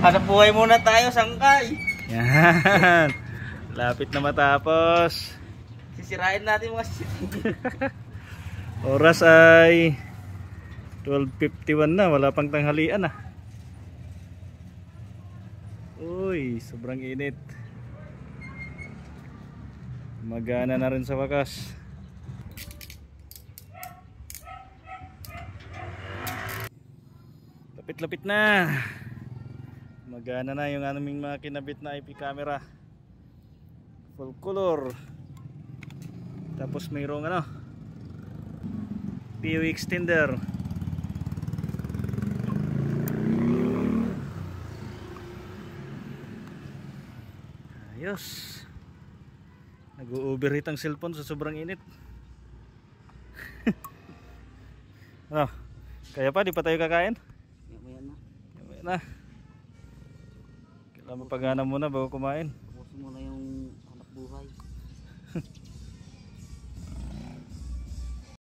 Hanap buhay muna tayo, sangkay. Yan. Lapit na matapos. Sisirain natin mga Oras ay 12:51 na. Wala pang tanghalian ah. Uy, sobrang init. Magana na rin sa wakas. Lapit-lapit na. Magana na yung aming mga kinabit na IP camera. Full color. Tapos mayroong ano, PU extender. Ayos. Nag-overheat ang cellphone sa sobrang init. Ano? Kaya pa, di pa tayo kakain? Mamaya na. Kailangan mapagana muna bago kumain. Tapos muna yung